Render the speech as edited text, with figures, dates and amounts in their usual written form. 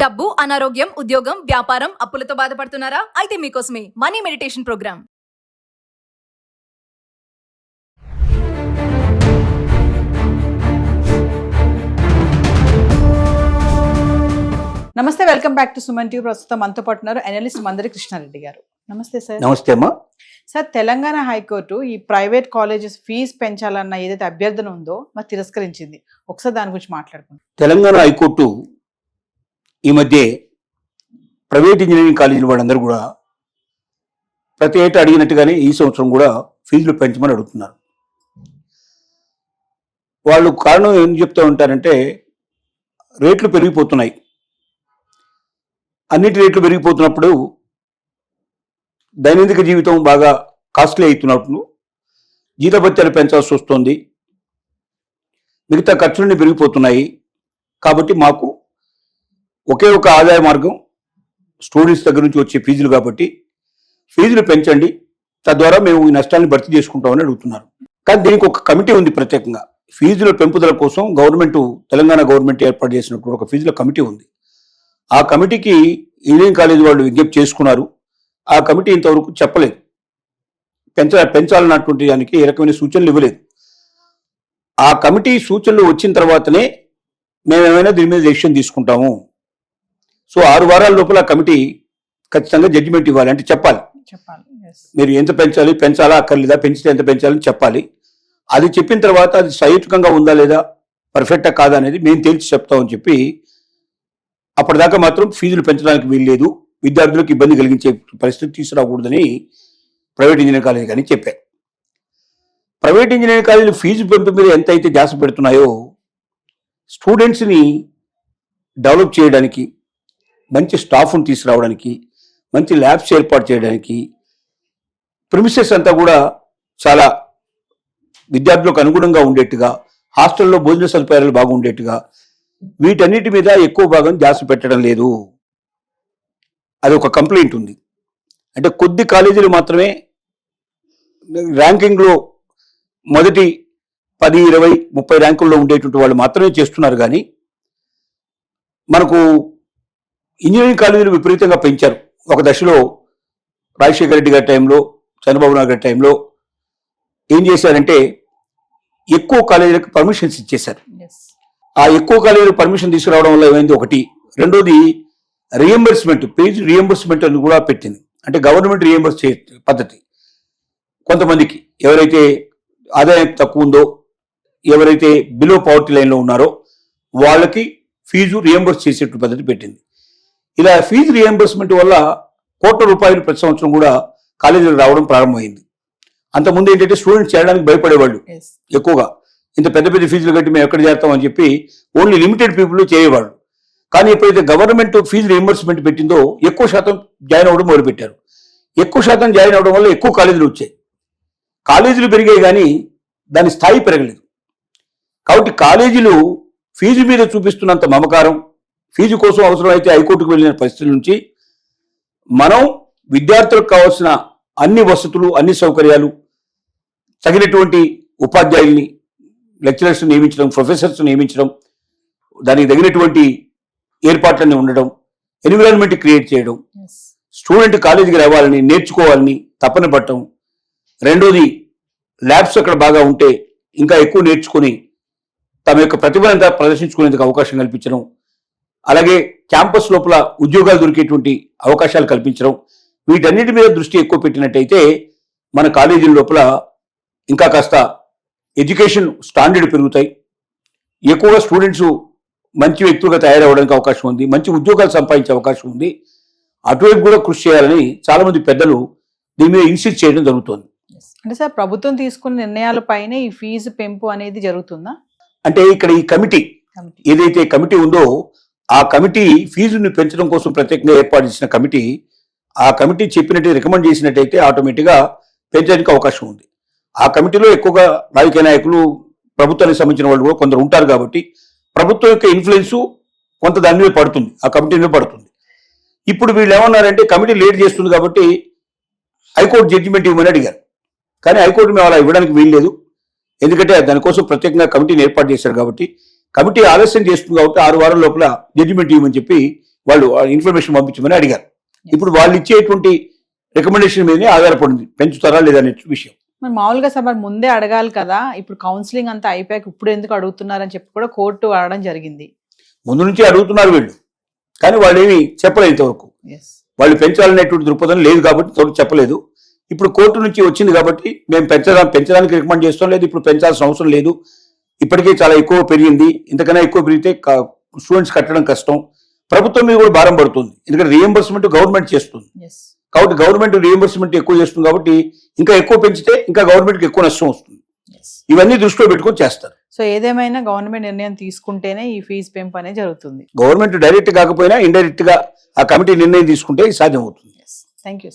డబ్బు, అనారోగ్యం, ఉద్యోగం, వ్యాపారం, అప్పులతో బాధపడుతున్నారా? అయితే మీకోసమే మనీ మెడిటేషన్ ప్రోగ్రామ్. నమస్తే, welcome back to Suman TV. ప్రస్తుతం మనతో పాటు ఉన్నారు అనలిస్ట్ మందరి కృష్ణారెడ్డి గారు. నమస్తే సార్. నమస్తే అమ్మా. సార్, తెలంగాణ హైకోర్టు ఈ ప్రైవేట్ కాలేజెస్ ఫీజు పెంచాలన్న ఏదైతే అభ్యర్థన ఉందో మరి తిరస్కరించింది. ఒకసారి దాని గురించి మాట్లాడుకుందాం. తెలంగాణ హైకోర్టు ఈ మధ్య ప్రైవేట్ ఇంజనీరింగ్ కాలేజీల వాళ్ళందరూ కూడా ప్రతి ఏటా అడిగినట్టుగానే ఈ సంవత్సరం కూడా ఫీజులు పెంచమని అడుగుతున్నారు. వాళ్ళు కారణం ఏం చెప్తూ ఉంటారంటే రేట్లు పెరిగిపోతున్నాయి. అన్నిటి రేట్లు పెరిగిపోతున్నప్పుడు దైనందిక జీవితం బాగా కాస్ట్లీ అవుతున్నప్పుడు జీతభత్యాలు పెంచాల్సి వస్తుంది, మిగతా ఖర్చులన్నీ పెరిగిపోతున్నాయి. కాబట్టి మాకు ఒకే ఒక ఆదాయ మార్గం స్టూడెంట్స్ దగ్గర నుంచి వచ్చే ఫీజులు, కాబట్టి ఫీజులు పెంచండి, తద్వారా మేము ఈ నష్టాన్ని భర్తీ చేసుకుంటామని అడుగుతున్నారు. కానీ దీనికి ఒక కమిటీ ఉంది ప్రత్యేకంగా. ఫీజుల పెంపుదల కోసం తెలంగాణ గవర్నమెంట్ ఏర్పాటు చేసినటువంటి ఒక ఫీజుల కమిటీ ఉంది. ఆ కమిటీకి ఇంజనీరింగ్ కాలేజీ వాళ్ళు విజ్ఞప్తి చేసుకున్నారు. ఆ కమిటీ ఇంతవరకు చెప్పలేదు, పెంచాలన్నటువంటి దానికి ఏ రకమైన సూచనలు ఇవ్వలేదు. ఆ కమిటీ సూచనలు వచ్చిన తర్వాతనే మేమేమైనా దీని మీద డెసిషన్ తీసుకుంటాము. సో 6 వారాల లోపల కమిటీ ఖచ్చితంగా జడ్జిమెంట్ ఇవ్వాలి, అంటే చెప్పాలి మీరు ఎంత పెంచాలా అక్కర్లేదా, పెంచితే ఎంత పెంచాలని చెప్పాలి. అది చెప్పిన తర్వాత అది సహేతుకంగా ఉందా లేదా, పర్ఫెక్టా కాదా అనేది మేము తేల్చి చెప్తామని చెప్పి, అప్పటిదాకా మాత్రం ఫీజులు పెంచడానికి వీల్లేదు, విద్యార్థులకు ఇబ్బంది కలిగించే పరిస్థితి తీసుకురాకూడదని ప్రైవేట్ ఇంజనీరింగ్ కాలేజీ కానీ చెప్పారు. ప్రైవేట్ ఇంజనీరింగ్ కాలేజీలు ఫీజు పెంపు మీద ఎంత అయితే ధ్యాస పెడుతున్నాయో, స్టూడెంట్స్ని డెవలప్ చేయడానికి, మంచి స్టాఫ్ను తీసుకురావడానికి, మంచి ల్యాబ్స్ ఏర్పాటు చేయడానికి, ప్రిమిసెస్ అంతా కూడా చాలా విద్యార్థులకు అనుగుణంగా ఉండేట్టుగా, హాస్టల్లో భోజన సదుపాయాలు బాగుండేట్టుగా, వీటన్నిటి మీద ఎక్కువ భాగం ధ్యాస పెట్టడం లేదు. అది ఒక కంప్లైంట్ ఉంది. అంటే కొద్ది కాలేజీలు మాత్రమే ర్యాంకింగ్లో మొదటి 10, 20, 30 ర్యాంకుల్లో ఉండేటువంటి వాళ్ళు మాత్రమే చేస్తున్నారు. కానీ మనకు ఇంజనీరింగ్ కాలేజీలు విపరీతంగా పెంచారు. ఒక దశలో రాజశేఖర రెడ్డి గారి టైంలో, చంద్రబాబు నాయుడు గారి టైంలో ఏం చేశారంటే ఎక్కువ కాలేజీలకు పర్మిషన్స్ ఇచ్చేశారు. ఆ ఎక్కువ కాలేజీలు పర్మిషన్ తీసుకురావడం వల్ల ఏమైంది, ఒకటి. రెండోది రియంబర్స్మెంట్, ఫీజు రియంబర్స్మెంట్ అని కూడా పెట్టింది. అంటే గవర్నమెంట్ రియంబర్స్ చే పద్ధతి. కొంతమందికి ఎవరైతే ఆదాయం తక్కువ ఉందో, ఎవరైతే బిలో పవర్టీ లైన్లో ఉన్నారో వాళ్ళకి ఫీజు రియంబర్స్ చేసేటువంటి పద్ధతి పెట్టింది. ఇలా ఫీజు రియంబర్స్మెంట్ వల్ల కోట్ల రూపాయలు ప్రతి సంవత్సరం కూడా కాలేజీలకు రావడం ప్రారంభమైంది. అంతకుముందు ఏంటంటే స్టూడెంట్స్ చేరడానికి భయపడేవాళ్ళు ఎక్కువగా. ఇంత పెద్ద పెద్ద ఫీజులు కట్టి మేము ఎక్కడ చేస్తామని చెప్పి ఓన్లీ లిమిటెడ్ పీపుల్ చేయవాళ్ళు. కానీ ఎప్పుడైతే గవర్నమెంట్ ఫీజు రియంబర్స్మెంట్ పెట్టిందో ఎక్కువ శాతం జాయిన్ అవ్వడం మొదలుపెట్టారు. ఎక్కువ శాతం జాయిన్ అవ్వడం వల్ల ఎక్కువ కాలేజీలు వచ్చాయి. కాలేజీలు పెరిగాయి కానీ దాని స్థాయి పెరగలేదు. కాబట్టి కాలేజీలు ఫీజు మీద చూపిస్తున్నంత మమకారం, ఫీజు కోసం అవసరమైతే హైకోర్టుకు వెళ్ళిన పరిస్థితుల నుంచి మనం విద్యార్థులకు కావాల్సిన అన్ని వసతులు, అన్ని సౌకర్యాలు, తగినటువంటి ఉపాధ్యాయుల్ని, లెక్చరర్స్ నియమించడం, ప్రొఫెసర్స్ నియమించడం, దానికి తగినటువంటి ఏర్పాట్లన్నీ ఉండడం, ఎన్విరాన్మెంట్ క్రియేట్ చేయడం, స్టూడెంట్ కాలేజీకి రావాలని, నేర్చుకోవాలని తపన పట్టడం. రెండోది ల్యాబ్స్ అక్కడ బాగా ఉంటే ఇంకా ఎక్కువ నేర్చుకుని తమ యొక్క ప్రతిభనంతా ప్రదర్శించుకునేందుకు అవకాశం కల్పించడం, అలాగే క్యాంపస్ లోపల ఉద్యోగాలు దొరికేటువంటి అవకాశాలు కల్పించడం, వీటన్నిటి మీద దృష్టి ఎక్కువ పెట్టినట్టయితే మన కాలేజీల లోపల ఇంకా కాస్త ఎడ్యుకేషన్ స్టాండర్డ్ పెరుగుతాయి, ఎక్కువగా స్టూడెంట్స్ మంచి వ్యక్తులుగా తయారవడానికి అవకాశం ఉంది, మంచి ఉద్యోగాలు సంపాదించే అవకాశం ఉంది. అటువైపు కూడా కృషి చేయాలని చాలా మంది పెద్దలు దీని మీద ఇన్సిస్ట్ చేయడం జరుగుతుంది. అంటే సార్, ప్రభుత్వం తీసుకున్న నిర్ణయాలపైనే ఈ ఫీజు పెంపు అనేది జరుగుతుందా? అంటే ఇక్కడ ఈ కమిటీ ఏదైతే కమిటీ ఉందో, ఆ కమిటీ ఫీజుని పెంచడం కోసం ప్రత్యేకంగా ఏర్పాటు చేసిన కమిటీ, ఆ కమిటీ చెప్పినట్టు రికమెండ్ చేసినట్టయితే ఆటోమేటిక్గా పెంచడానికి అవకాశం ఉంది. ఆ కమిటీలో ఎక్కువగా రాజకీయ నాయకులు, ప్రభుత్వానికి సంబంధించిన వాళ్ళు కూడా కొందరు ఉంటారు. కాబట్టి ప్రభుత్వం యొక్క ఇన్ఫ్లుయెన్స్ కొంత దాని మీద పడుతుంది, ఆ కమిటీ మీద పడుతుంది. ఇప్పుడు వీళ్ళు ఏమన్నారంటే కమిటీ లేట్ చేస్తుంది కాబట్టి హైకోర్టు జడ్జిమెంట్ ఇవ్వమని అడిగారు. కానీ హైకోర్టు మేము అలా ఇవ్వడానికి వీల్లేదు, ఎందుకంటే దానికోసం ప్రత్యేకంగా కమిటీని ఏర్పాటు చేశారు. కాబట్టి కమిటీ ఆలస్యం చేస్తుంది కాబట్టి 6 వారాల లోపల జడ్జిమెంట్ ఇవ్వమని చెప్పి వాళ్ళు ఇన్ఫర్మేషన్ పంపించమని అడిగారు. ఇప్పుడు వాళ్ళు ఇచ్చేటువంటి రికమెండేషన్ మీదనే ఆధారపడింది పెంచుతారా లేదా అనే విషయం. మరి మామూలుగా సార్ మరి ముందే అడగాలి కదా, ఇప్పుడు కౌన్సిలింగ్ అంతా అయిపోయాక ఇప్పుడు ఎందుకు అడుగుతున్నారని చెప్పి కూడా కోర్టు అడగడం జరిగింది. ముందు నుంచి అడుగుతున్నారు వీళ్ళు, కానీ వాళ్ళు ఏమి చెప్పలేదు ఇంతవరకు. వాళ్ళు పెంచాలనేటువంటి దృక్పథం లేదు కాబట్టి ఇంతవరకు చెప్పలేదు. ఇప్పుడు కోర్టు నుంచి వచ్చింది కాబట్టి మేము పెంచడానికి రికమెండ్ చేస్తాం, లేదు ఇప్పుడు పెంచాల్సిన అవసరం లేదు, ఇప్పటికే చాలా ఎక్కువ పెరిగింది, ఇంతకన్నా ఎక్కువ పెరిగితే స్టూడెంట్స్ కట్టడం కష్టం, ప్రభుత్వం మీద కూడా భారం పడుతుంది, ఎందుకంటే రీఎంబర్స్మెంట్ గవర్నమెంట్ చేస్తుంది కాబట్టి గవర్నమెంట్ రీఎంబర్స్మెంట్ ఎక్కువ చేస్తుంది కాబట్టి ఇంకా ఎక్కువ పెంచితే ఇంకా గవర్నమెంట్కి ఎక్కువ నష్టం వస్తుంది. ఇవన్నీ దృష్టిలో పెట్టుకొని చేస్తారు. సో ఏదేమైనా గవర్నమెంట్ నిర్ణయం తీసుకుంటేనే ఈ ఫీజు పెంపు అనేది జరుగుతుంది. గవర్నమెంట్ డైరెక్ట్ కాకపోయినా ఇండైరెక్ట్ గా ఆ కమిటీ నిర్ణయం తీసుకుంటే సాధ్యం అవుతుంది. Thank you.